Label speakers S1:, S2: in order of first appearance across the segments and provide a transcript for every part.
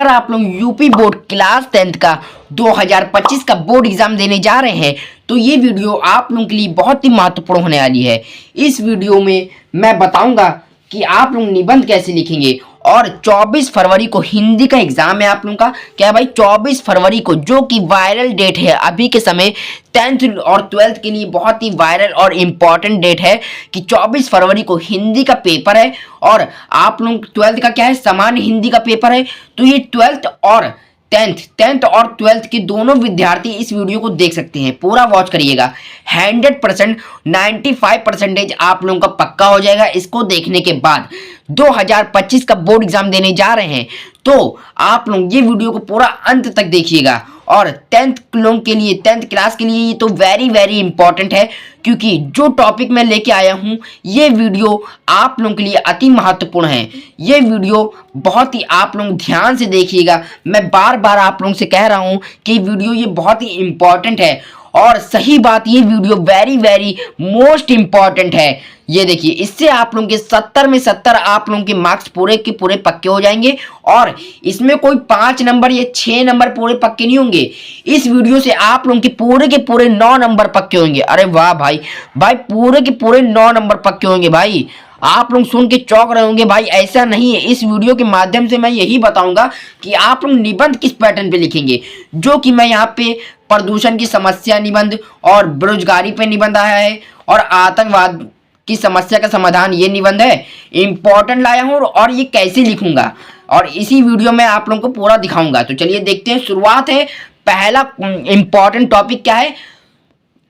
S1: आप लोग UP board class 10th का 2025 का बोर्ड एग्जाम देने जा रहे हैं तो ये वीडियो आप लोगों के लिए बहुत ही महत्वपूर्ण होने वाली है। इस वीडियो में मैं बताऊंगा कि आप लोग निबंध कैसे लिखेंगे और 24 फरवरी को हिंदी का एग्जाम है आप लोगों का। क्या भाई 24 फरवरी को, जो कि वायरल डेट है अभी के समय 10th और 12th के लिए बहुत ही वायरल और इम्पॉर्टेंट डेट है कि 24 फरवरी को हिंदी का पेपर है और आप लोग 12th का क्या है, सामान्य हिंदी का पेपर है। तो ये 12th और 10th और 12th के दोनों विद्यार्थी इस वीडियो को देख सकते हैं, पूरा वॉच करिएगा। 100% 95% आप लोगों का पक्का हो जाएगा इसको देखने के बाद। 2025 का बोर्ड एग्जाम देने जा रहे हैं तो आप लोग ये वीडियो को पूरा अंत तक देखिएगा। और 10th लोगों के लिए, 10th क्लास के लिए ये तो वेरी इंपॉर्टेंट है, क्योंकि जो टॉपिक मैं लेके आया हूँ ये वीडियो आप लोगों के लिए अति महत्वपूर्ण है। ये वीडियो बहुत ही आप लोग ध्यान से देखिएगा। मैं बार बार आप लोगों से कह रहा हूँ कि वीडियो ये बहुत ही इंपॉर्टेंट है और सही बात, ये वीडियो वेरी मोस्ट इंपॉर्टेंट है। ये देखिए, इससे आप लोगों के 70 में 70 आप लोगों के मार्क्स पूरे के पूरे पक्के हो जाएंगे और इसमें कोई 5 नंबर या 6 नंबर पूरे पक्के नहीं होंगे। इस वीडियो से आप लोगों के पूरे 9 नंबर पक्के होंगे। अरे वाह भाई पूरे के पूरे 9 नंबर पक्के होंगे भाई। आप लोग सुन के चौंक रहे होंगे भाई, ऐसा नहीं है। इस वीडियो के माध्यम से मैं यही बताऊंगा कि आप लोग निबंध किस पैटर्न पे लिखेंगे, जो कि मैं यहाँ पे प्रदूषण की समस्या निबंध और बेरोजगारी पे निबंध आया है और आतंकवाद की समस्या का समाधान ये निबंध है, इंपॉर्टेंट लाया हूँ और ये कैसे लिखूंगा और इसी वीडियो में आप लोगों को पूरा दिखाऊंगा। तो चलिए देखते हैं। शुरुआत है, पहला इंपॉर्टेंट टॉपिक क्या है,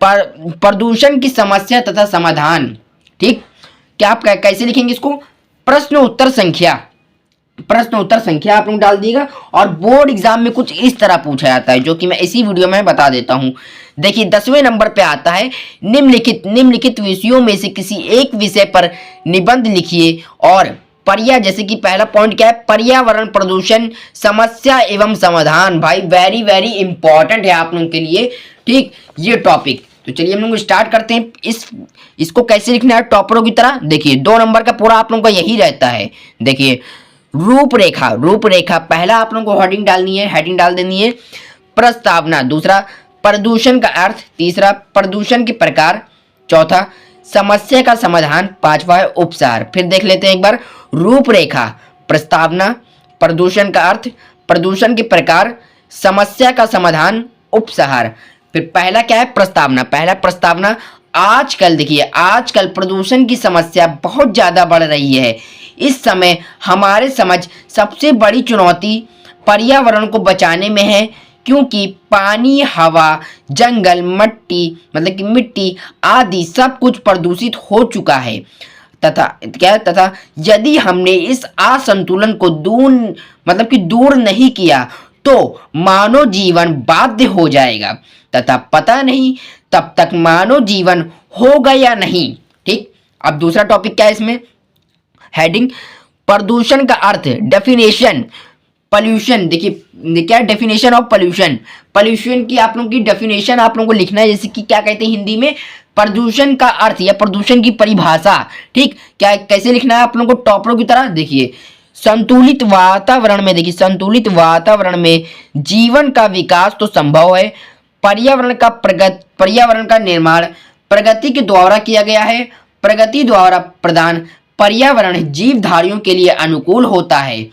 S1: प्रदूषण की समस्या तथा समाधान। ठीक, क्या आप कैसे लिखेंगे इसको? प्रश्न उत्तर संख्या आप लोग डाल दिएगा और बोर्ड एग्जाम में कुछ इस तरह पूछा जाता है, जो कि मैं इसी वीडियो में बता देता हूं। देखिए 10वें नंबर पे आता है, निम्नलिखित विषयों में से किसी एक विषय पर निबंध लिखिए और जैसे कि पहला पॉइंट क्या है, पर्यावरण प्रदूषण समस्या एवं समाधान। भाई वेरी इंपॉर्टेंट है आप लोगों के लिए। ठीक, ये टॉपिक। तो चलिए हम लोग स्टार्ट करते हैं। इसको कैसे लिखना है टॉपरों की तरह। देखिए 2 नंबर का पूरा आप लोगों का यही रहता है। देखिए रूपरेखा पहला आप लोगों को हेडिंग डालनी है, हेडिंग डाल देनी है। प्रस्तावना दूसरा, प्रदूषण का अर्थ तीसरा, प्रदूषण के प्रकार चौथा, समस्या का समाधान पांचवा है उपसार। फिर देख लेते हैं एक बार। रूपरेखा, प्रस्तावना, प्रदूषण का अर्थ, प्रदूषण के प्रकार, समस्या का समाधान, उपसार। फिर पहला क्या है, प्रस्तावना। पहला प्रस्तावना, आजकल देखिए, आजकल प्रदूषण की समस्या बहुत ज्यादा बढ़ रही है। इस समय हमारे समझ सबसे बड़ी चुनौती पर्यावरण को बचाने में है, क्योंकि पानी, हवा, जंगल, मिट्टी आदि सब कुछ प्रदूषित हो चुका है तथा यदि हमने इस असंतुलन को दूर नहीं किया तो मानव जीवन बाध्य हो जाएगा तथा पता नहीं तब तक मानव जीवन होगा या नहीं। ठीक, अब दूसरा टॉपिक क्या है इसमें, हेडिंग प्रदूषण का अर्थ, डेफिनेशन। पॉल्यूशन, देखिए क्या डेफिनेशन ऑफ पॉल्यूशन की आप लोगों की डेफिनेशन आप लोगों को लिखना है, जैसे कि क्या कहते हैं हिंदी में प्रदूषण का अर्थ या प्रदूषण की परिभाषा। ठीक, क्या कैसे लिखना है आप लोगों को टॉपरों की तरह। देखिए संतुलित वातावरण में जीवन का विकास तो संभव है। पर्यावरण का निर्माण प्रगति के द्वारा किया गया है। प्रगति द्वारा प्रदान पर्यावरण जीवधारियों के लिए अनुकूल होता है।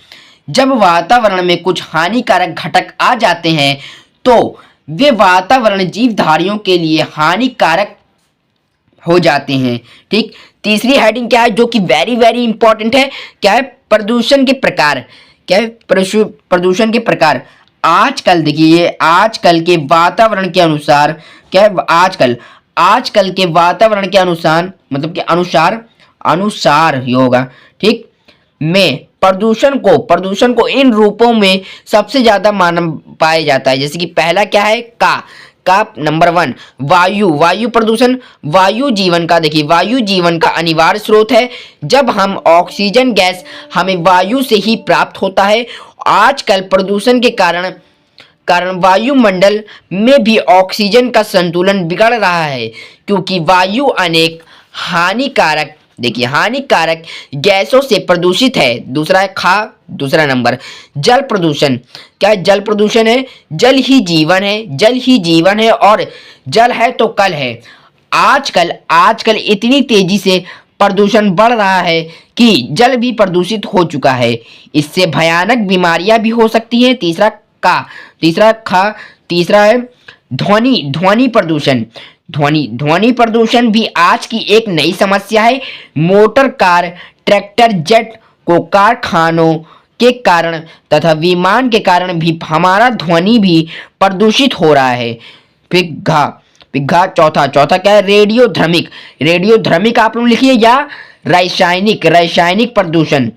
S1: जब वातावरण में कुछ हानिकारक घटक आ जाते हैं तो वे वातावरण जीवधारियों के लिए हानिकारक हो जाते हैं। ठीक, तीसरी हेडिंग क्या है, जो कि वेरी इंपॉर्टेंट है, क्या है, प्रदूषण के प्रकार। क्या है, प्रदूषण के प्रकार। आजकल देखिए, आजकल के वातावरण के अनुसार, क्या है, आजकल के वातावरण के अनुसार अनुसार ही होगा। ठीक, में प्रदूषण को इन रूपों में सबसे ज्यादा पाया जाता है। जैसे कि पहला क्या है, का नंबर 1 वायु प्रदूषण। वायु जीवन का अनिवार्य स्रोत है। जब हम ऑक्सीजन गैस हमें वायु से ही प्राप्त होता है। आजकल प्रदूषण के कारण वायुमंडल में भी ऑक्सीजन का संतुलन बिगड़ रहा है, क्योंकि वायु अनेक हानिकारक देखिए हानिकारक गैसों से प्रदूषित है। दूसरा है खा, दूसरा नंबर जल प्रदूषण। क्या है? जल प्रदूषण है। जल ही जीवन है, जल ही जीवन है और जल है तो कल है। आजकल आजकल इतनी तेजी से प्रदूषण बढ़ रहा है कि जल भी प्रदूषित हो चुका है। इससे भयानक बीमारियां भी हो सकती हैं। तीसरा का, तीसरा खा, तीसरा है ध्वनि ध्वनि प्रदूषण। ध्वनि प्रदूषण भी आज की एक नई समस्या है। मोटर कार, ट्रैक्टर, जेट को कारखानों के कारण तथा विमान के कारण भी हमारा ध्वनि भी प्रदूषित हो रहा है। पिघा पिघा चौथा चौथा क्या है? रेडियोधर्मिक। रेडियोधर्मिक आप लोग लिखिए या रासायनिक रासायनिक प्रदूषण।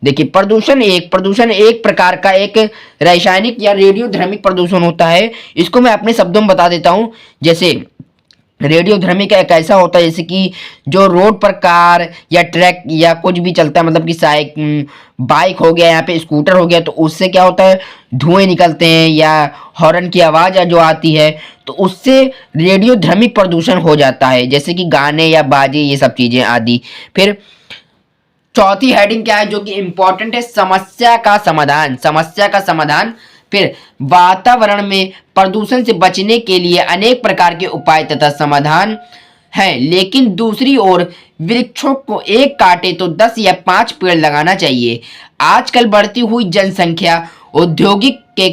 S1: देखिए प्रदूषण एक प्रकार का एक रासायनिक या रेडियोधर्मिक प्रदूषण होता है। इसको मैं अपने शब्दों में बता देता हूं। जैसे रेडियोधर्मिक एक ऐसा होता है जैसे कि जो रोड पर कार या ट्रक या कुछ भी चलता है, मतलब कि बाइक हो गया, यहाँ पे स्कूटर हो गया, तो उससे क्या होता है धुएं निकलते हैं या हॉर्न की आवाज़ जो आती है तो उससे रेडियोधर्मिक प्रदूषण हो जाता है, जैसे कि गाने या बाजे ये सब चीज़ें आदि। फिर चौथी हेडिंग क्या है जो कि इंपॉर्टेंट है? समस्या का समाधान। समस्या का समाधान। फिर वातावरण में प्रदूषण से बचने के लिए अनेक प्रकार के उपाय तथा समाधान है, लेकिन दूसरी ओर वृक्षों को एक काटे तो 10 या 5 पेड़ लगाना चाहिए। आजकल बढ़ती हुई जनसंख्या, औद्योगिक के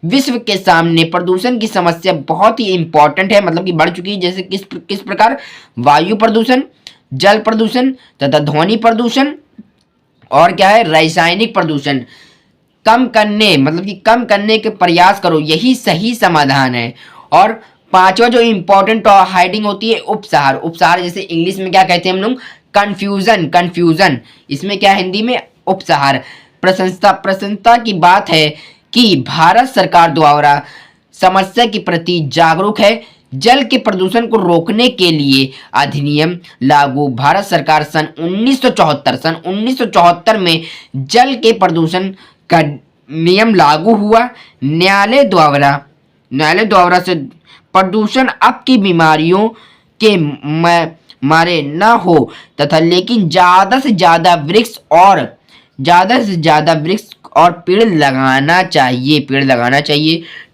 S1: विश्व के सामने प्रदूषण की समस्या बहुत ही इंपॉर्टेंट है, मतलब कि बढ़ चुकी है। जैसे किस प्रकार? वायु प्रदूषण, जल प्रदूषण तथा ध्वनि प्रदूषण और क्या है? रासायनिक प्रदूषण। कम करने, मतलब कि कम करने के प्रयास करो, यही सही समाधान है। और पांचवा जो इंपॉर्टेंट हेडिंग होती है उपसार। उपसार जैसे इंग्लिश में क्या कहते हैं हम लोग? कंफ्यूजन। कंफ्यूजन इसमें क्या हिंदी में? उपसार। प्रसन्नता की बात है कि भारत सरकार द्वारा समस्या के प्रति जागरूक है। जल के प्रदूषण को रोकने के लिए अधिनियम लागू। भारत सरकार सन 1974 में जल के प्रदूषण का नियम लागू हुआ। न्यायालय द्वारा से प्रदूषण अब की बीमारियों के मारे न हो तथा लेकिन ज़्यादा से ज़्यादा वृक्ष और पेड़ लगाना चाहिए।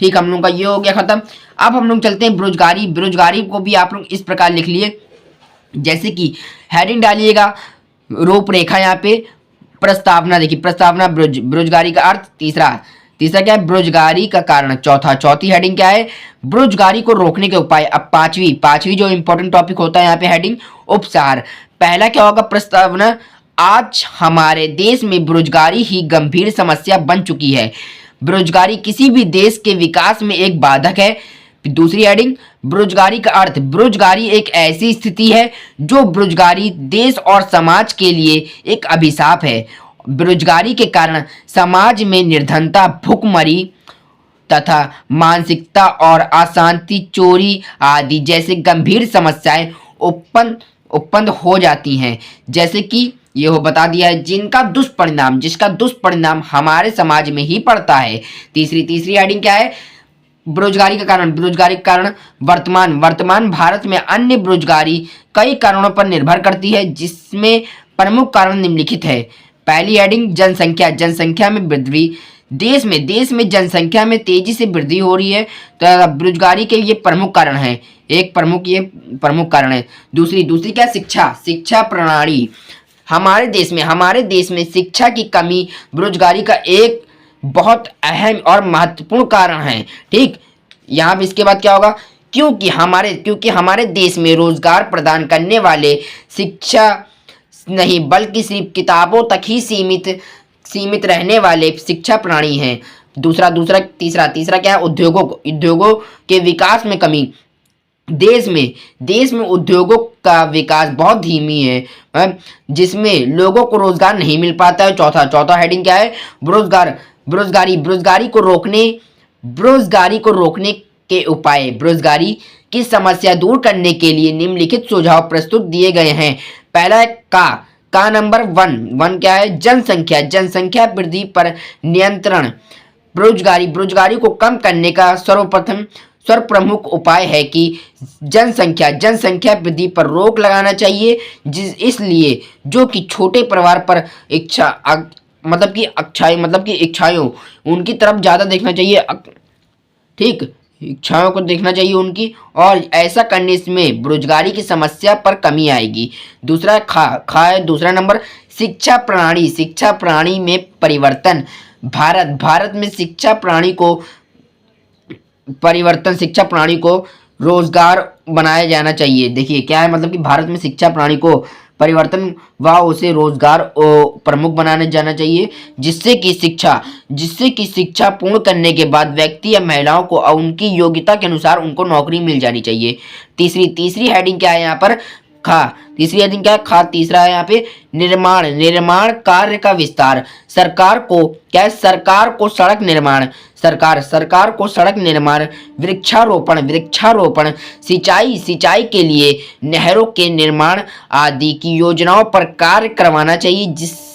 S1: ठीक, हम लोग का ये हो गया खत्म। अब हम लोग चलते हैं बेरोजगारी। बेरोजगारी को भी आप लोग इस प्रकार लिख लिए, जैसे कि हेडिंग डालिएगा रूपरेखा, यहाँ पे प्रस्तावना। देखिए प्रस्तावना बेरोजगारी का अर्थ। तीसरा क्या है? बेरोजगारी का कारण। चौथी हेडिंग क्या है? बेरोजगारी को रोकने के उपाय। अब पांचवी जो इंपॉर्टेंट टॉपिक होता है यहाँ पे हेडिंग उपचार। पहला क्या होगा? प्रस्तावना। आज हमारे देश में बेरोजगारी ही गंभीर समस्या बन चुकी है। बेरोजगारी किसी भी देश के विकास में एक बाधक है। दूसरी हेडिंग बेरोजगारी का अर्थ। बेरोजगारी एक ऐसी स्थिति है जो बेरोजगारी देश और समाज के लिए एक अभिशाप है। बेरोजगारी के कारण समाज में निर्धनता, भूखमरी तथा मानसिकता और अशांति, चोरी आदि जैसे गंभीर समस्याएं उत्पन्न हो जाती हैं। जैसे कि ये हो बता दिया है जिसका दुष्परिणाम हमारे समाज में ही पड़ता है। तीसरी हेडिंग क्या है? बेरोजगारी का कारण वर्तमान भारत में अन्य बेरोजगारी कई कारणों पर निर्भर करती है, जिसमें प्रमुख कारण निम्नलिखित है। पहली हेडिंग जनसंख्या में वृद्धि। देश में जनसंख्या में तेजी से वृद्धि हो रही है, तो बेरोजगारी के ये प्रमुख कारण है। प्रमुख कारण है। दूसरी क्या? शिक्षा प्रणाली। हमारे देश में शिक्षा की कमी बेरोजगारी का एक बहुत अहम और महत्वपूर्ण कारण है। ठीक, यहाँ पे इसके बाद क्या होगा? क्योंकि हमारे देश में रोजगार प्रदान करने वाले शिक्षा नहीं बल्कि सिर्फ किताबों तक ही सीमित रहने वाले शिक्षा प्रणाली हैं। तीसरा क्या है? उद्योगों के विकास में कमी। देश में उद्योगों का विकास बहुत धीमी है, जिसमें लोगों को रोजगार नहीं मिल पाता है। चौथा हेडिंग क्या है? बेरोजगारी को रोकने के उपाय। बेरोजगारी की समस्या दूर करने के लिए निम्नलिखित सुझाव प्रस्तुत दिए गए हैं। पहला है का नंबर 1 क्या है? जनसंख्या वृद्धि पर नियंत्रण। बेरोजगारी को कम करने का सर्वप्रमुख उपाय है कि जनसंख्या वृद्धि पर रोक लगाना चाहिए, इसलिए जो कि छोटे परिवार पर इच्छाएं उनकी तरफ ज़्यादा देखना चाहिए, ठीक, इच्छाओं को देखना चाहिए उनकी, और ऐसा करने में बेरोजगारी की समस्या पर कमी आएगी। दूसरा नंबर शिक्षा प्रणाली में परिवर्तन। भारत में शिक्षा प्रणाली को रोजगार बनाया जाना चाहिए। देखिए क्या है, मतलब कि भारत में शिक्षा प्रणाली को परिवर्तन व उसे रोजगार प्रमुख बनाने जाना चाहिए, जिससे कि शिक्षा पूर्ण करने के बाद व्यक्ति या महिलाओं को उनकी योग्यता के अनुसार उनको नौकरी मिल जानी चाहिए। तीसरी हेडिंग क्या है यहाँ पर, तीसरी हेडिंग क्या है, तीसरा है यहाँ पे निर्माण कार्य का विस्तार। सरकार को सड़क निर्माण, वृक्षारोपण, सिंचाई के लिए नहरों के निर्माण आदि की योजनाओं पर कार्य करवाना चाहिए, जिससे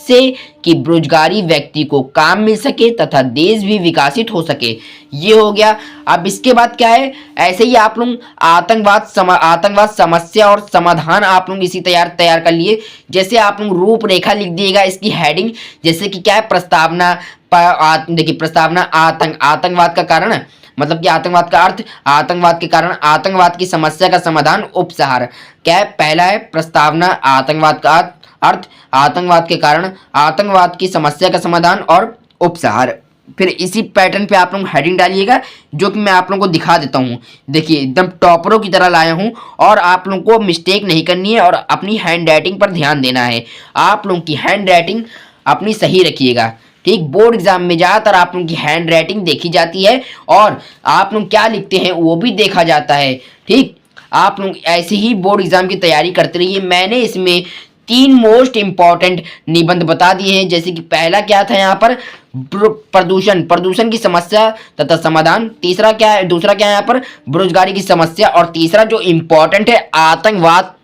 S1: कि बेरोजगारी व्यक्ति को काम मिल सके तथा देश भी विकसित हो सके। ये हो गया। अब इसके बाद क्या है, ऐसे ही आप लोग आतंकवाद समस्या और समाधान आप लोग इसी तैयार कर लिए। जैसे आप लोग रूपरेखा लिख दिएगा इसकी हेडिंग, जैसे कि क्या है, प्रस्तावना। देखिए प्रस्तावना आतंकवाद का कारण, मतलब कि आतंकवाद का अर्थ, आतंकवाद के कारण, आतंकवाद की समस्या का समाधान, उपसंहार। क्या है, पहला है प्रस्तावना, आतंकवाद का अर्थ, आतंकवाद के कारण, आतंकवाद की समस्या का समाधान और उपसंहार। फिर इसी पैटर्न पे आप लोग हेडिंग डालिएगा, जो कि मैं आप लोगों को दिखा देता हूँ। देखिए एकदम टॉपरों की तरह लाया हूँ, और आप लोगों को मिस्टेक नहीं करनी है और अपनी हैंड राइटिंग पर ध्यान देना है। आप लोगों की हैंड राइटिंग अपनी सही रखिएगा, ठीक। बोर्ड एग्जाम में ज़्यादातर आप लोगों की हैंड राइटिंग देखी जाती है और आप लोग क्या लिखते हैं वो भी देखा जाता है, ठीक। आप लोग ऐसे ही बोर्ड एग्जाम की तैयारी करते रहिए। मैंने इसमें 3 मोस्ट इंपॉर्टेंट निबंध बता दिए हैं, जैसे कि पहला क्या था यहाँ पर, प्रदूषण की समस्या तथा समाधान। दूसरा क्या है यहाँ पर, बेरोजगारी की समस्या। और तीसरा जो इंपॉर्टेंट है, आतंकवाद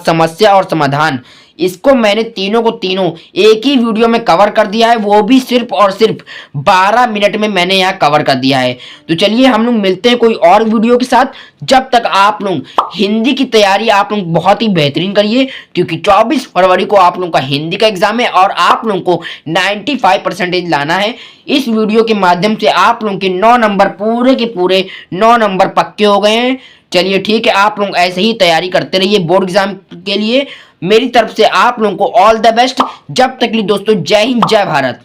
S1: समस्या और समाधान। इसको मैंने तीनों एक ही वीडियो में कवर कर दिया है, वो भी सिर्फ और सिर्फ 12 मिनट में मैंने यहाँ कवर कर दिया है। तो चलिए हम लोग मिलते हैं कोई और वीडियो के साथ। जब तक आप लोग हिंदी की तैयारी आप लोग बहुत ही बेहतरीन करिए, क्योंकि 24 फरवरी को आप लोगों का हिंदी का एग्जाम है और आप लोगों को 95% लाना है। इस वीडियो के माध्यम से आप लोगों के 9 नंबर पूरे के पूरे 9 नंबर पक्के हो गए हैं। चलिए ठीक है, आप लोग ऐसे ही तैयारी करते रहिए बोर्ड एग्जाम के लिए। मेरी तरफ से आप लोगों को ऑल द बेस्ट। जब तक के लिए दोस्तों, जय हिंद, जय भारत।